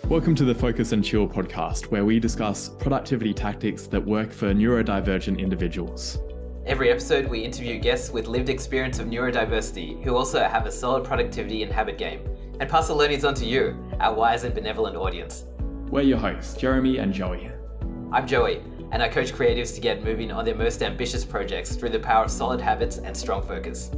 Welcome to the Focus and Chill podcast, where we discuss productivity tactics that work for neurodivergent individuals. Every episode, we interview guests with lived experience of neurodiversity who also have a solid productivity and habit game, and pass the learnings on to you, our wise and benevolent audience. We're your hosts, Jeremy and Joey. I'm Joey, and I coach creatives to get moving on their most ambitious projects through the power of solid habits and strong focus.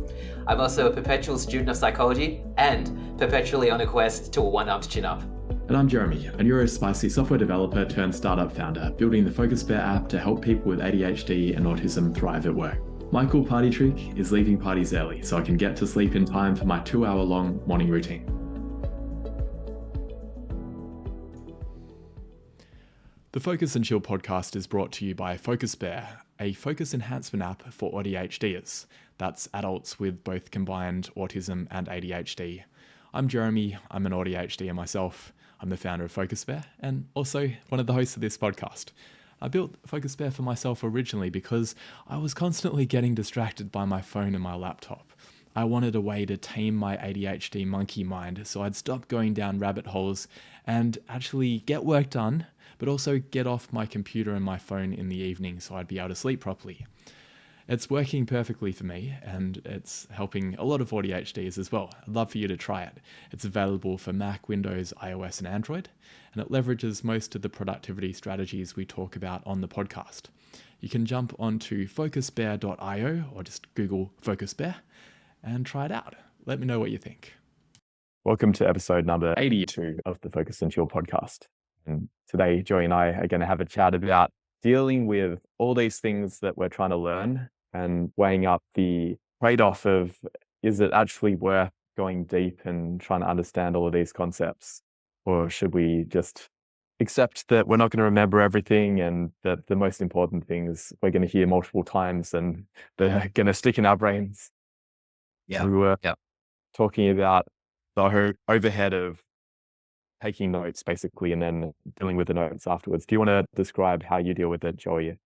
I'm also a perpetual student of psychology and perpetually on a quest to a one-armed chin-up. And I'm Jeremy, a neurospicy software developer turned startup founder, building the Focus Bear app to help people with ADHD and autism thrive at work. My cool party trick is leaving parties early so I can get to sleep in time for my 2-hour-long morning routine. The Focus and Chill podcast is brought to you by Focus Bear, a focus enhancement app for ADHDers. That's adults with both combined autism and ADHD. I'm Jeremy, I'm an ADHDer myself. I'm the founder of Focus Bear and also one of the hosts of this podcast. I built Focus Bear for myself originally because I was constantly getting distracted by my phone and my laptop. I wanted a way to tame my ADHD monkey mind so I'd stop going down rabbit holes and actually get work done, but also get off my computer and my phone in the evening so I'd be able to sleep properly. It's working perfectly for me and it's helping a lot of ADHDs as well. I'd love for you to try it. It's available for Mac, Windows, iOS and Android, and it leverages most of the productivity strategies we talk about on the podcast. You can jump onto focusbear.io or just Google Focus Bear and try it out. Let me know what you think. Welcome to episode number 82 of the Focus and Chill podcast. And today, Joey and I are going to have a chat about dealing with all these things that we're trying to learn and weighing up the trade-off of, is it actually worth going deep and trying to understand all of these concepts? Or should we just accept that we're not going to remember everything and that the most important things we're going to hear multiple times and they're going to stick in our brains? Yeah. We were talking about the overhead of taking notes basically and then dealing with the notes afterwards. Do you want to describe how you deal with it, Joey?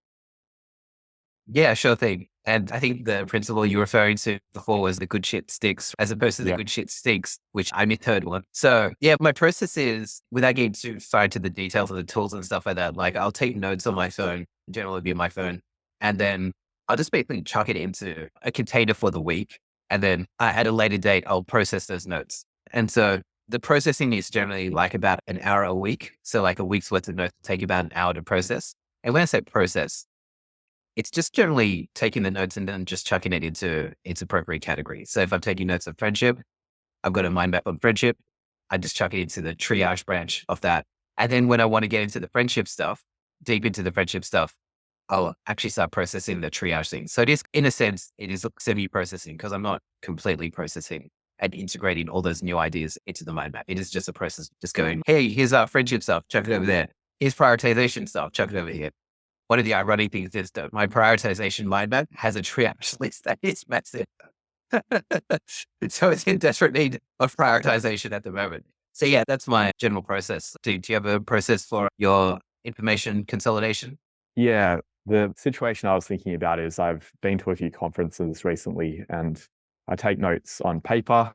Yeah, sure thing. And I think the principle you're referring to before was the good shit sticks as opposed to the good shit stinks, which I misheard one. So yeah, my process is, without getting too far into the details of the tools and stuff like that, like I'll take notes on my phone, generally be on my phone, and then I'll just basically chuck it into a container for the week. And then at a later date, I'll process those notes. And so the processing is generally like about an hour a week. So like a week's worth of notes take about an hour to process. And when I say process, it's just generally taking the notes and then just chucking it into its appropriate category. So if I'm taking notes of friendship, I've got a mind map on friendship. I just chuck it into the triage branch of that. And then when I want to get into the friendship stuff, deep into the friendship stuff, I'll actually start processing the triage thing. So it is, in a sense, it is semi-processing because I'm not completely processing and integrating all those new ideas into the mind map. It is just a process, just going, hey, here's our friendship stuff, chuck it over there. Here's prioritization stuff, chuck it over here. One of the ironic things is that my prioritization mind map has a triage list that is massive. So it's in desperate need of prioritization at the moment. So yeah, that's my general process. Do you have a process for your information consolidation? Yeah, the situation I was thinking about is I've been to a few conferences recently and I take notes on paper,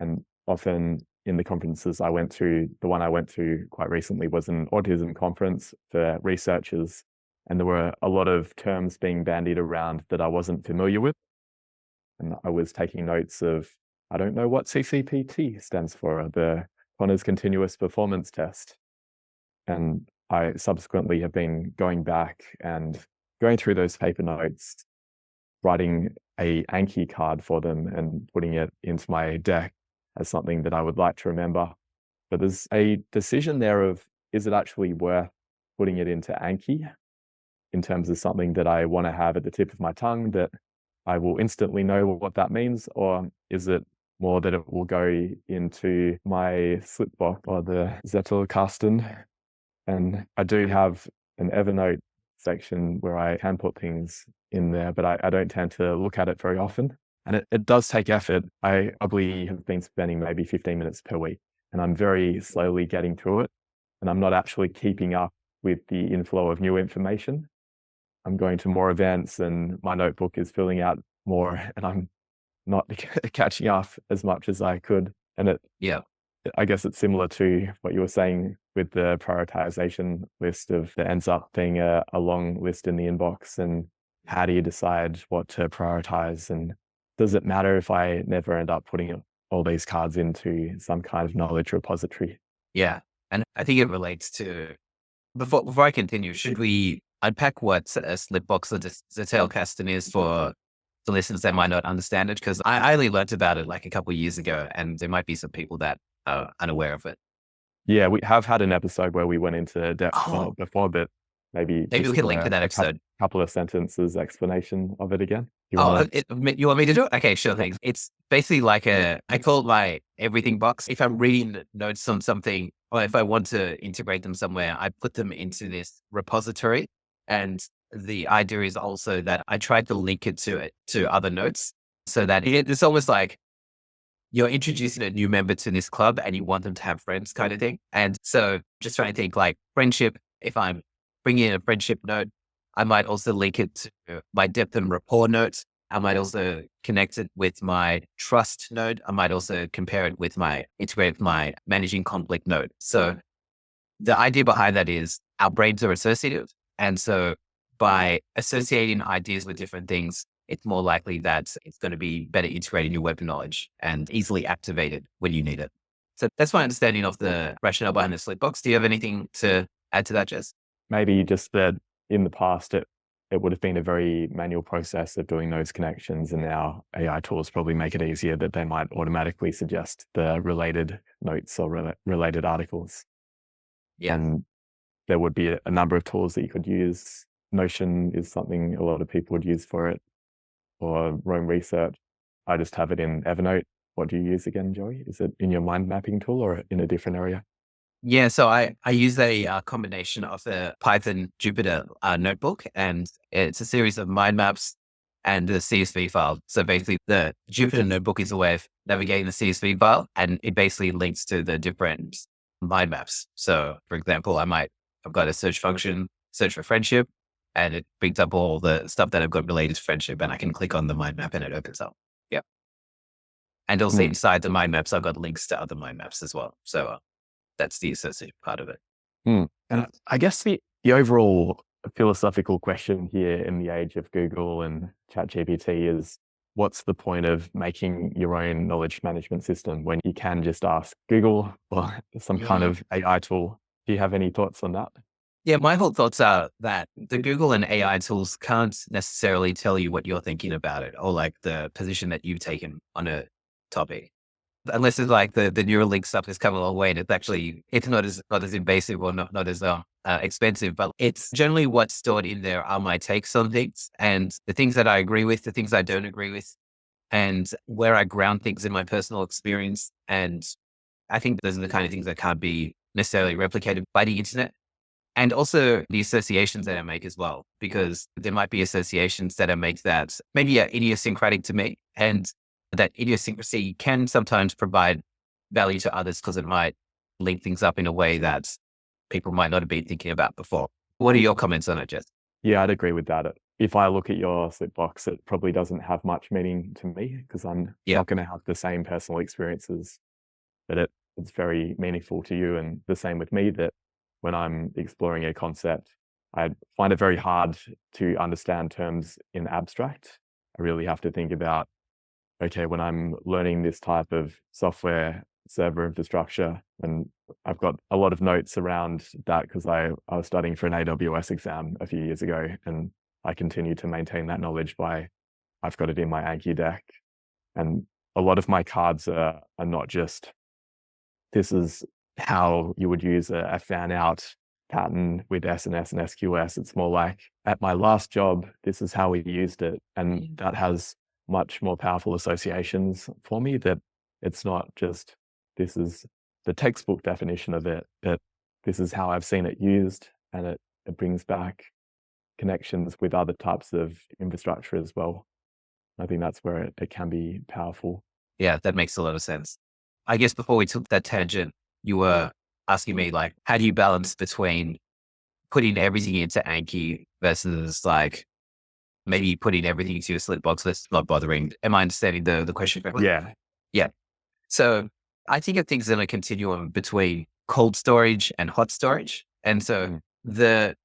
and often in the conferences I went to, the one I went to quite recently was an autism conference for researchers. And there were a lot of terms being bandied around that I wasn't familiar with. And I was taking notes of, I don't know what CCPT stands for, the Connor's Continuous Performance Test. And I subsequently have been going back and going through those paper notes, writing a Anki card for them and putting it into my deck as something that I would like to remember. But there's a decision there of, is it actually worth putting it into Anki in terms of something that I want to have at the tip of my tongue that I will instantly know what that means? Or is it more that it will go into my slipbox or the Zettelkasten? And I do have an Evernote section where I can put things in there, but I don't tend to look at it very often. And it does take effort. I probably have been spending maybe 15 minutes per week, and I'm very slowly getting through it. And I'm not actually keeping up with the inflow of new information. I'm going to more events and my notebook is filling out more and I'm not catching up as much as I could. And I guess it's similar to what you were saying with the prioritization list of that ends up being a long list in the inbox. And how do you decide what to prioritize? And does it matter if I never end up putting all these cards into some kind of knowledge repository? Yeah. And I think it relates to, before I continue, should we unpack what a slipbox or the tailcasting is for the listeners that might not understand it? Because I only learned about it like a couple of years ago, and there might be some people that are unaware of it. Yeah, we have had an episode where we went into depth on Oh, it before, but maybe maybe we just can link to that a episode. couple of sentences explanation of it again. You Oh, want to? you want me to do it? Okay, sure thing. It's basically like I call it my everything box. If I'm reading notes on something, or if I want to integrate them somewhere, I put them into this repository. And the idea is also that I try to link it to other notes, so that it's almost like you're introducing a new member to this club and you want them to have friends kind of thing. And so just trying to think like friendship, if I'm bringing in a friendship note, I might also link it to my depth and rapport note. I might also connect it with my trust note. I might also integrate with my managing conflict note. So the idea behind that is our brains are associative. And so by associating ideas with different things, it's more likely that it's going to be better integrated in your web knowledge and easily activated when you need it. So that's my understanding of the rationale behind the Slipbox. Do you have anything to add to that, Jess? Maybe just that in the past, it would have been a very manual process of doing those connections. And now AI tools probably make it easier that they might automatically suggest the related notes or related articles. Yeah. And there would be a number of tools that you could use. Notion is something a lot of people would use for it, or Roam Research. I just have it in Evernote. What do you use again, Joey? Is it in your mind mapping tool or in a different area? Yeah, so I use a combination of the Python Jupyter notebook, and it's a series of mind maps and the CSV file. So basically, the Jupyter notebook is a way of navigating the CSV file, and it basically links to the different mind maps. So, for example, I've got a search function, search for friendship, and it brings up all the stuff that I've got related to friendship, and I can click on the mind map and it opens up. Yep. And also inside the mind maps, I've got links to other mind maps as well. So that's the associative part of it. And I guess the overall philosophical question here in the age of Google and ChatGPT is, what's the point of making your own knowledge management system when you can just ask Google or some kind of AI tool? Do you have any thoughts on that? Yeah, my whole thoughts are that the Google and AI tools can't necessarily tell you what you're thinking about it, or like the position that you've taken on a topic. Unless it's like the Neuralink stuff has come a long way, and it's not as invasive or not as expensive, but it's generally what's stored in there are my takes on things, and the things that I agree with, the things I don't agree with, and where I ground things in my personal experience. And I think those are the kind of things that can't be necessarily replicated by the internet. And also the associations that I make as well, because there might be associations that I make that maybe are idiosyncratic to me, and that idiosyncrasy can sometimes provide value to others because it might link things up in a way that people might not have been thinking about before. What are your comments on it, Jess? Yeah, I'd agree with that. If I look at your Slipbox, it probably doesn't have much meaning to me because I'm not going to have the same personal experiences, but it's very meaningful to you. And the same with me, that when I'm exploring a concept, I find it very hard to understand terms in abstract. I really have to think about, okay, when I'm learning this type of software server infrastructure, and I've got a lot of notes around that because I was studying for an AWS exam a few years ago, and I continue to maintain that knowledge I've got it in my Anki deck. And a lot of my cards are not just, this is how you would use a fan out pattern with SNS and SQS. It's more like, at my last job, this is how we used it. And that has much more powerful associations for me, that it's not just, this is the textbook definition of it, but this is how I've seen it used. And it brings back connections with other types of infrastructure as well. I think that's where it can be powerful. Yeah, that makes a lot of sense. I guess before we took that tangent, you were asking me like, how do you balance between putting everything into Anki versus like maybe putting everything into your Slipbox list, not bothering. Am I understanding the question correctly? Yeah. Yeah. So I think of things in a continuum between cold storage and hot storage. And so the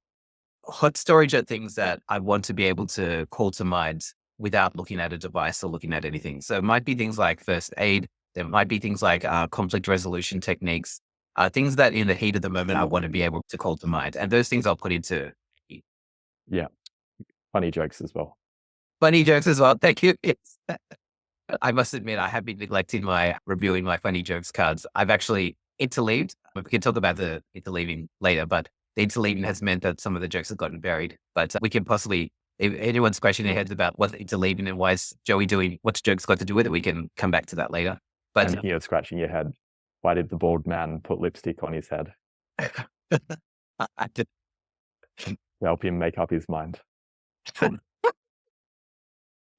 hot storage are things that I want to be able to call to mind without looking at a device or looking at anything. So it might be things like first aid. There might be things like conflict resolution techniques, things that in the heat of the moment, I want to be able to call to mind. And those things I'll put into Yeah. Funny jokes as well. funny jokes as well. Thank you. Yes. I must admit, I have been neglecting my reviewing my funny jokes cards. I've actually interleaved. We can talk about the interleaving later, but the interleaving has meant that some of the jokes have gotten buried. But we can possibly, if anyone's scratching their heads about what's interleaving and why is Joey doing, what's jokes got to do with it, we can come back to that later. But And you're scratching your head. Why did the bald man put lipstick on his head? I did. To help him make up his mind.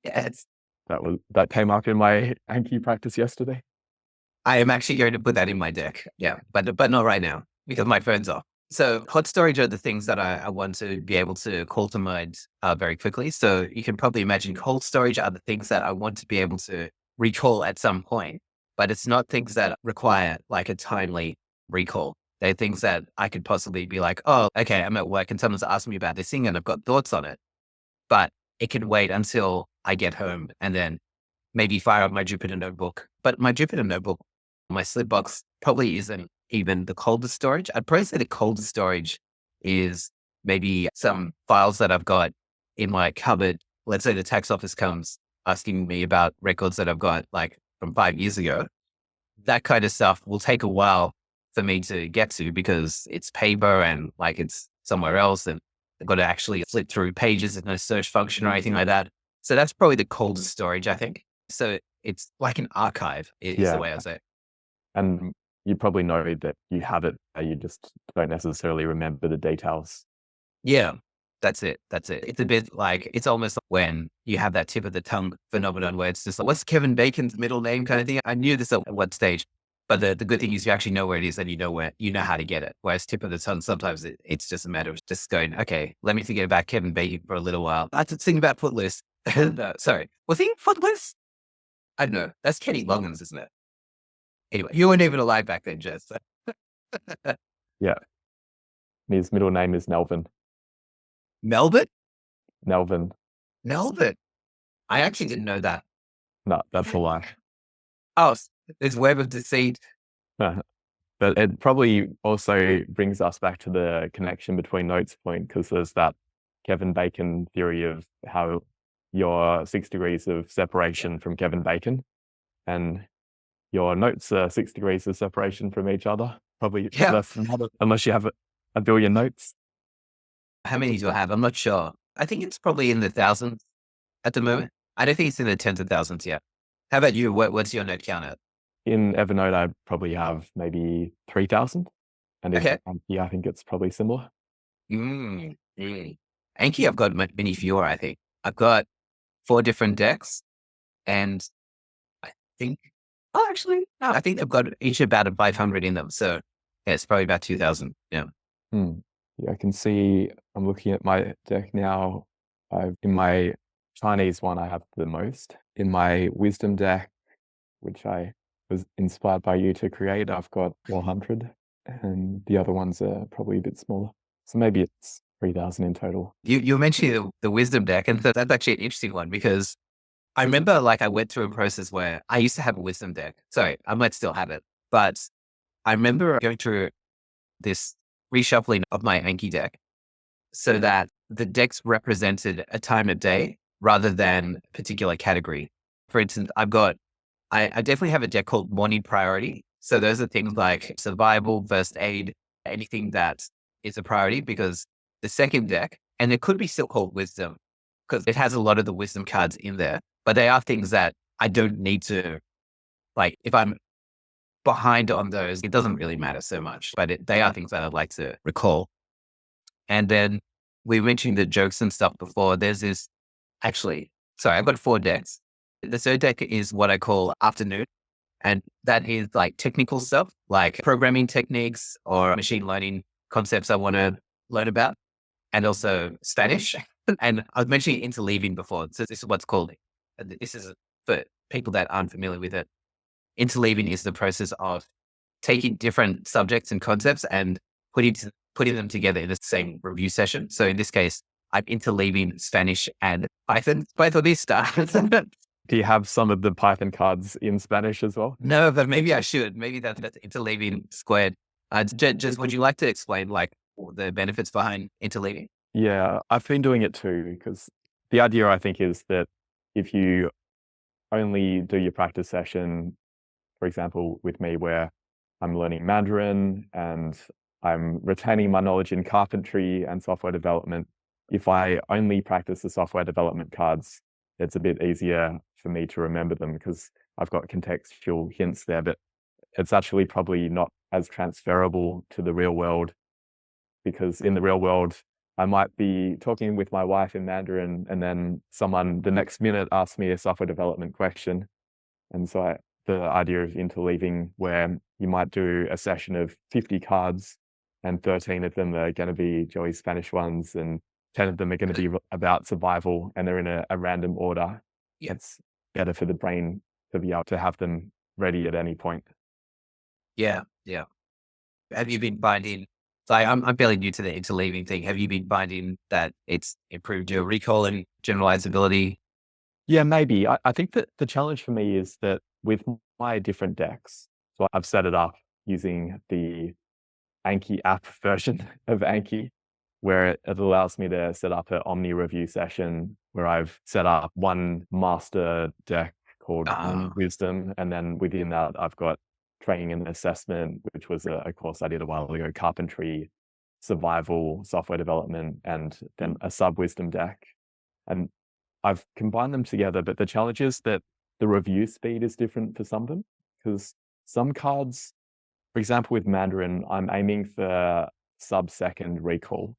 Yes, That came up in my Anki practice yesterday. I am actually going to put that in my deck. Yeah, but not right now because my phone's off. So hot storage are the things that I want to be able to call to mind very quickly. So you can probably imagine cold storage are the things that I want to be able to recall at some point, but it's not things that require like a timely recall. They're things that I could possibly be like, oh, okay, I'm at work and someone's asked me about this thing and I've got thoughts on it, but it can wait until I get home and then maybe fire up my Jupyter notebook. But my Jupyter notebook, my slipbox probably isn't even the coldest storage. I'd probably say the coldest storage is maybe some files that I've got in my cupboard. Let's say the tax office comes asking me about records that I've got like from 5 years ago. That kind of stuff will take a while for me to get to because it's paper and like it's somewhere else and I've got to actually flip through pages. There's no search function or anything like that. So that's probably the coldest storage, I think. So it's like an archive is the way I say it. And you probably know that you have it, you just don't necessarily remember the details. Yeah, that's it. That's it. It's a bit like, it's almost like when you have that tip of the tongue phenomenon where it's just like, what's Kevin Bacon's middle name kind of thing? I knew this at one stage, but the good thing is you actually know where it is and you know how to get it. Whereas tip of the tongue, sometimes it's just a matter of just going, okay, let me forget about Kevin Bacon for a little while. I had to think about Footloose. No, sorry. Was he Footloose? I don't know. That's Kenny Loggins, isn't it? Anyway, you weren't even alive back then, Jess. Yeah. His middle name is Nelvin. Melbourne? Nelvin. Melbourne. I actually didn't know that. No, that's a lie. Oh, there's web of deceit. But it probably also brings us back to the connection between notes point, because there's that Kevin Bacon theory of how you're 6 degrees of separation from Kevin Bacon and your notes are 6 degrees of separation from each other. Probably less than that, unless you have a billion notes. How many do I have? I'm not sure. I think it's probably in the thousands at the moment. I don't think it's in the tens of thousands yet. How about you? What's your note count at? In Evernote, I probably have maybe 3,000. And in Anki, I think it's probably similar. Anki, I've got many fewer, I think. I've got 4 different decks and I think, I think they've got each about 500 in them. So yeah, it's probably about 2,000. Yeah. Yeah, I can see, I'm looking at my deck now. In my Chinese one, I have the most. In my wisdom deck, which I was inspired by you to create, I've got 400. And the other ones are probably a bit smaller. So maybe it's 3,000 in total. You mentioned the wisdom deck, and that's actually an interesting one because I remember like I went through a process where I used to have a wisdom deck. Sorry, I might still have it, but I remember going through this reshuffling of my Anki deck so that the decks represented a time of day rather than a particular category. For instance, I definitely have a deck called Morning Priority. So those are things like survival, first aid, anything that is a priority, because the second deck, and it could be still called Wisdom because it has a lot of the wisdom cards in there, but they are things that I don't need to, like if I'm behind on those, it doesn't really matter so much, but they are things that I'd like to recall. And then we mentioned the jokes and stuff before. There's this, actually, sorry, I've got 4 decks. The third deck is what I call Afternoon. And that is like technical stuff, like programming techniques or machine learning concepts I want to learn about, and also Spanish. And I was mentioning interleaving before. So this is what's called, this is for people that aren't familiar with it. interleaving is the process of taking different subjects and concepts and putting them together in the same review session. So in this case, I'm interleaving Spanish and Python, Pythonista. Do you have some of the Python cards in Spanish as well? No, but maybe I should. Maybe that's interleaving squared. Just would you like to explain like the benefits behind interleaving? Yeah, I've been doing it too, because the idea I think is that if you only do your practice session, for example, with me where I'm learning Mandarin and I'm retaining my knowledge in carpentry and software development, if I only practice the software development cards, it's a bit easier for me to remember them because I've got contextual hints there, but it's actually probably not as transferable to the real world, because in the real world, I might be talking with my wife in Mandarin and then someone the next minute asks me a software development question. And so the idea of interleaving where you might do a session of 50 cards and 13 of them are going to be Joey's Spanish ones and 10 of them are going to be about survival and they're in a random order. Yeah. It's better for the brain to be able to have them ready at any point. Yeah. Yeah. Have you been finding, so I'm fairly new to the interleaving thing. Have you been finding that it's improved your recall and generalizability? Yeah, maybe. I think that the challenge for me is that with my different decks, so I've set it up using the Anki app version of Anki, where it allows me to set up an Omni review session where I've set up one master deck called Wisdom. And then within that, I've got training and assessment, which was a course I did a while ago, carpentry, survival, software development, and then a sub-wisdom deck. And I've combined them together, but the challenge is that the review speed is different for some of them, because some cards, for example, with Mandarin, I'm aiming for sub-second recall.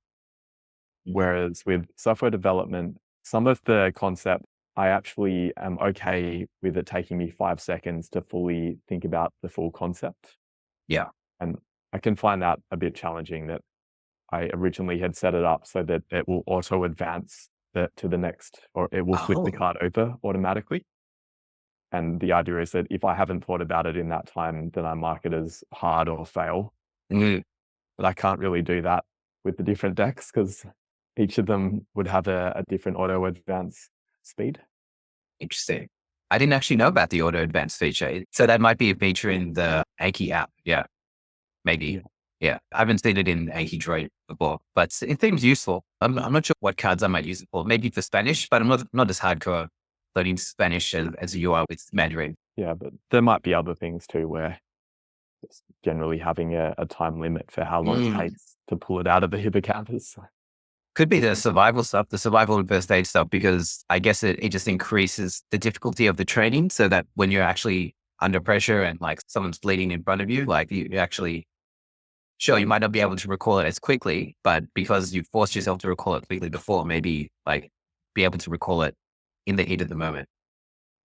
Whereas with software development, some of the concept, I actually am okay with it taking me 5 seconds to fully think about the full concept. Yeah. And I can find that a bit challenging, that I originally had set it up so that it will auto advance to the next, or it will flip the card over automatically. And the idea is that if I haven't thought about it in that time, then I mark it as hard or fail. But I can't really do that with the different decks because each of them would have a different auto advance speed. Interesting. I didn't actually know about the auto advance feature. So that might be a feature in the Anki app. Yeah. Maybe. Yeah. I haven't seen it in Anki Droid before, but it seems useful. I'm not sure what cards I might use it for. Maybe for Spanish, but I'm not as hardcore learning Spanish as you are with Mandarin. Yeah, but there might be other things too, where it's generally having a time limit for how long it takes to pull it out of the hippocampus. Could be the survival stuff, the survival and first aid stuff, because I guess it just increases the difficulty of the training so that when you're actually under pressure and like someone's bleeding in front of you, like you actually, sure, you might not be able to recall it as quickly, but because you forced yourself to recall it quickly before, maybe like be able to recall it in the heat of the moment.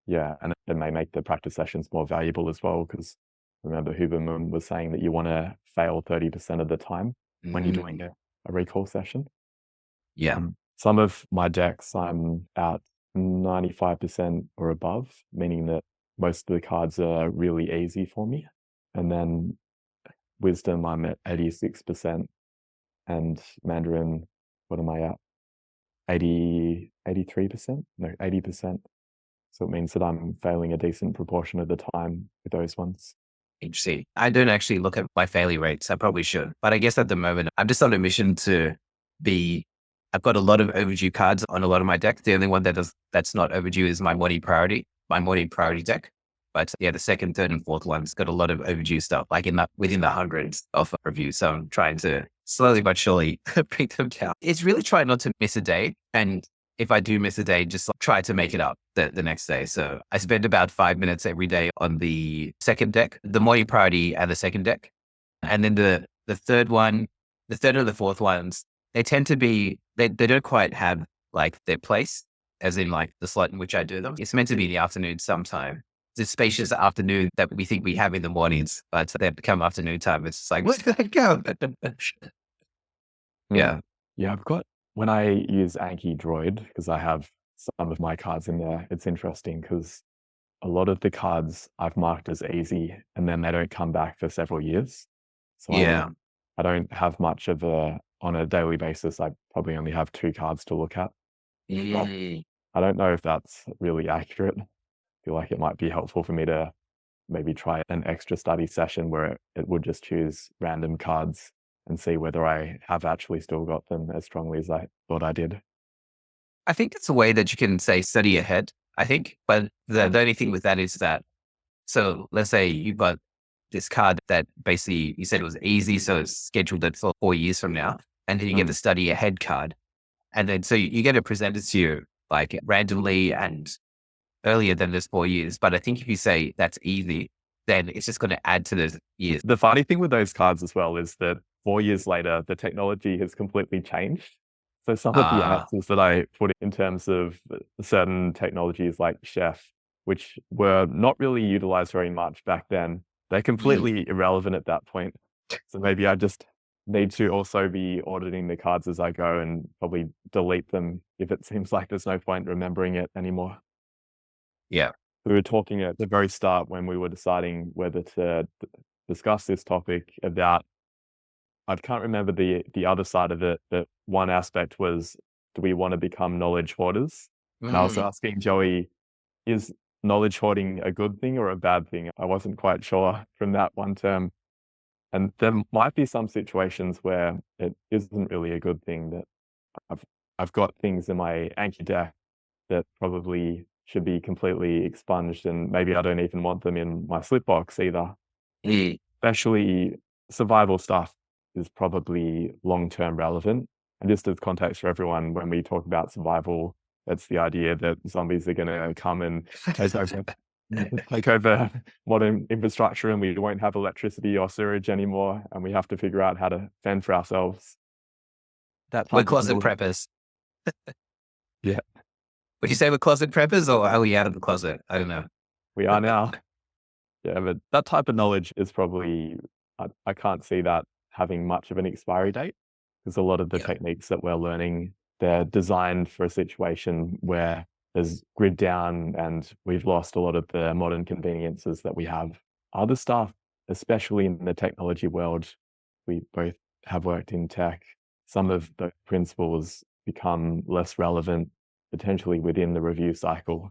Yeah, and it may make the practice sessions more valuable as well, because remember Huberman was saying that you want to fail 30% of the time when you're doing a recall session. Yeah. Some of my decks, I'm at 95% or above, meaning that most of the cards are really easy for me. And then Wisdom, I'm at 86%. And Mandarin, what am I at? 83%? No, 80%. So it means that I'm failing a decent proportion of the time with those ones. Interesting. I don't actually look at my failure rates. I probably should. But I guess at the moment, I'm just on a mission to be, I've got a lot of overdue cards on a lot of my decks. The only one that's not overdue is my morning priority deck. But yeah, the second, third, and fourth one's got a lot of overdue stuff, like within the hundreds of reviews. So I'm trying to slowly but surely bring them down. It's really trying not to miss a day. And if I do miss a day, just try to make it up the next day. So I spend about 5 minutes every day on the second deck, the morning priority and the second deck. And then the third one, the third or the fourth ones, they tend to be, they don't quite have like their place, as in like the slot in which I do them. It's meant to be in the afternoon sometime. It's a spacious afternoon that we think we have in the mornings, but they become afternoon time. It's just like, where did I go? Yeah. Yeah, when I use Anki Droid, because I have some of my cards in there, it's interesting because a lot of the cards I've marked as easy and then they don't come back for several years. So Yeah. I don't have much of on a daily basis, I probably only have 2 cards to look at. Mm. I don't know if that's really accurate. I feel like it might be helpful for me to maybe try an extra study session where it would just choose random cards and see whether I have actually still got them as strongly as I thought I did. I think it's a way that you can say study ahead, I think. But the only thing with that is that, so let's say you've got this card that basically you said it was easy, so it's scheduled it for 4 years from now. And then you get the study ahead card. And then so you get it presented to you like randomly and earlier than this 4 years. But I think if you say that's easy, then it's just going to add to those years. The funny thing with those cards as well is that 4 years later, the technology has completely changed. So some of the answers that I put in terms of certain technologies like Chef, which were not really utilized very much back then, they're completely irrelevant at that point. So maybe I just need to also be auditing the cards as I go and probably delete them if it seems like there's no point remembering it anymore. Yeah. We were talking at the very start when we were deciding whether to discuss this topic about, I can't remember the other side of it, but one aspect was, do we want to become knowledge hoarders? And I was asking Joey, is knowledge hoarding a good thing or a bad thing? I wasn't quite sure from that one term. And there might be some situations where it isn't really a good thing, that I've got things in my Anki deck that probably should be completely expunged, and maybe I don't even want them in my slipbox either. Especially survival stuff is probably long-term relevant. And just as context for everyone, when we talk about survival, that's the idea that zombies are going to come and take over modern infrastructure, and we won't have electricity or sewage anymore, and we have to figure out how to fend for ourselves. We're closet preppers. Yeah. Would you say we're closet preppers, or are we out of the closet? I don't know. We are now. Yeah, but that type of knowledge is probably, I can't see that having much of an expiry date, because a lot of the techniques that we're learning, they're designed for a situation where there's grid down and we've lost a lot of the modern conveniences that we have. Other stuff, especially in the technology world, we both have worked in tech. Some of the principles become less relevant, potentially within the review cycle.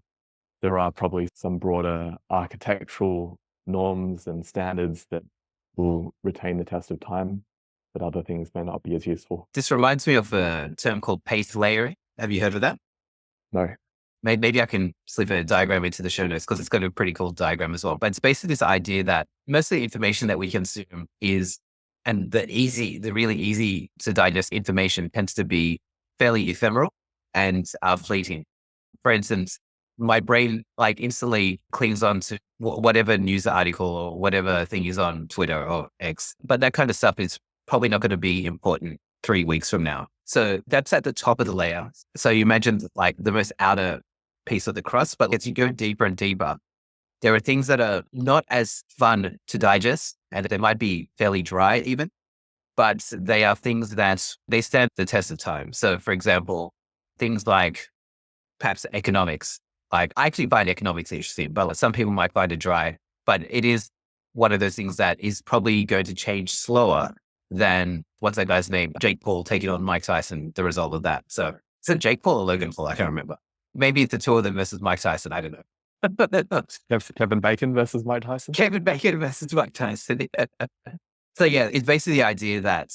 There are probably some broader architectural norms and standards that will retain the test of time, but other things may not be as useful. This reminds me of a term called pace layering. Have you heard of that? No. Maybe I can slip a diagram into the show notes because it's got a pretty cool diagram as well. But it's basically this idea that most of the information that we consume is, and the really easy to digest information tends to be fairly ephemeral and fleeting. For instance, my brain like instantly clings on to whatever news article or whatever thing is on Twitter or X. But that kind of stuff is probably not going to be important 3 weeks from now. So that's at the top of the layer. So you imagine like the most outer piece of the crust, but as you go deeper and deeper, there are things that are not as fun to digest, and they might be fairly dry even, but they are things that they stand the test of time. So for example, things like perhaps economics. Like I actually find economics interesting, but some people might find it dry, but it is one of those things that is probably going to change slower than what's that guy's name? Jake Paul taking on Mike Tyson, the result of that. So is it Jake Paul or Logan Paul? I can't remember. Maybe it's the two of them versus Mike Tyson. I don't know. Kevin Bacon versus Mike Tyson? Kevin Bacon versus Mike Tyson. So yeah, it's basically the idea that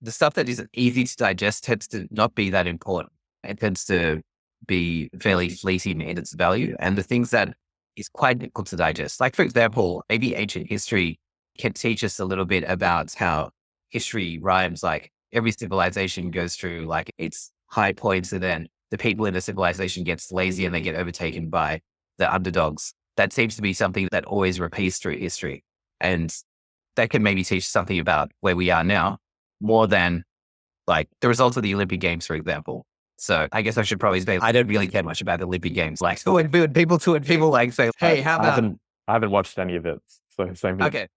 the stuff that is easy to digest tends to not be that important. It tends to be fairly fleeting in its value. And the things that is quite difficult to digest, like for example, maybe ancient history can teach us a little bit about how history rhymes. Like every civilization goes through like its high points, and then the people in the civilization gets lazy and they get overtaken by the underdogs. That seems to be something that always repeats through history. And that can maybe teach something about where we are now more than like the results of the Olympic Games, for example. So I guess I should probably say I don't really care much about the Olympic Games. Like when people like say, "Hey, how about?" I haven't watched any of it, so same here. Okay,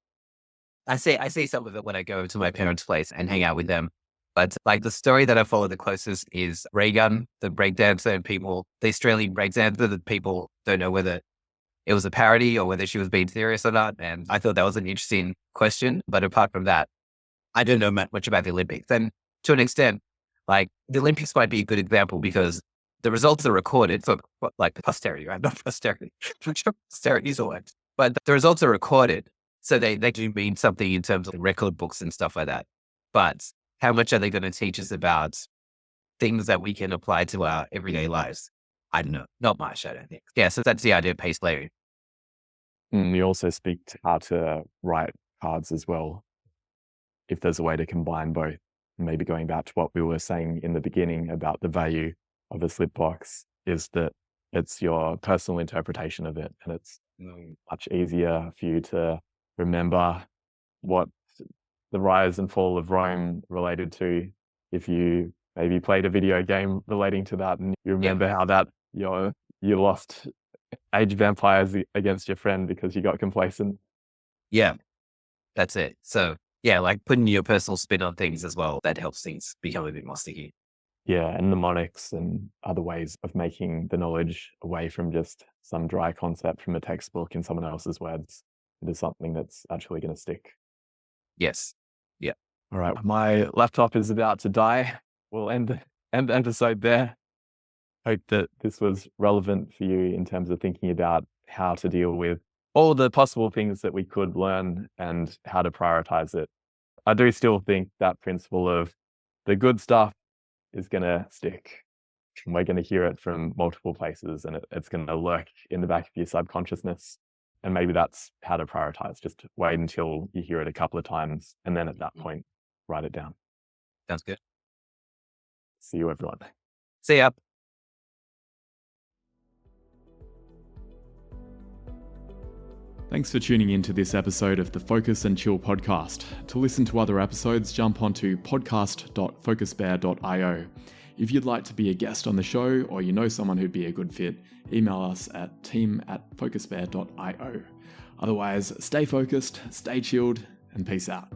I see some of it when I go to my parents' place and hang out with them. But like the story that I follow the closest is Ray Gun, the breakdancer, and people, the Australian breakdancer that people don't know whether it was a parody or whether she was being serious or not. And I thought that was an interesting question. But apart from that, I don't know much about the Olympics. And to an extent, like the Olympics might be a good example because the results are recorded for like posterity, right? Not posterity. Posterity is a word. But the results are recorded. So they do mean something in terms of record books and stuff like that. But how much are they going to teach us about things that we can apply to our everyday lives? I don't know. Not much, I don't think. Yeah, so that's the idea of pace layering. You also speak to how to write cards as well, if there's a way to combine both. Maybe going back to what we were saying in the beginning about the value of a slip box is that it's your personal interpretation of it, and it's much easier for you to remember what the rise and fall of Rome related to if you maybe played a video game relating to that and you remember how that you lost Age of Empires against your friend because you got complacent. Yeah, that's it. So yeah, like putting your personal spin on things as well, that helps things become a bit more sticky. Yeah, and mnemonics and other ways of making the knowledge away from just some dry concept from a textbook in someone else's words into something that's actually going to stick. Yes. Yeah. All right, my laptop is about to die. We'll end the episode there. Hope that this was relevant for you in terms of thinking about how to deal with all the possible things that we could learn and how to prioritize it. I do still think that principle of the good stuff is going to stick. And we're going to hear it from multiple places, and it's going to lurk in the back of your subconsciousness. And maybe that's how to prioritize. Just wait until you hear it a couple of times, and then at that point, write it down. Sounds good. See you, everyone. See ya. Thanks for tuning in to this episode of the Focus and Chill podcast. To listen to other episodes, jump onto podcast.focusbear.io. If you'd like to be a guest on the show, or you know someone who'd be a good fit, email us at team@focusbear.io. Otherwise, stay focused, stay chilled, and peace out.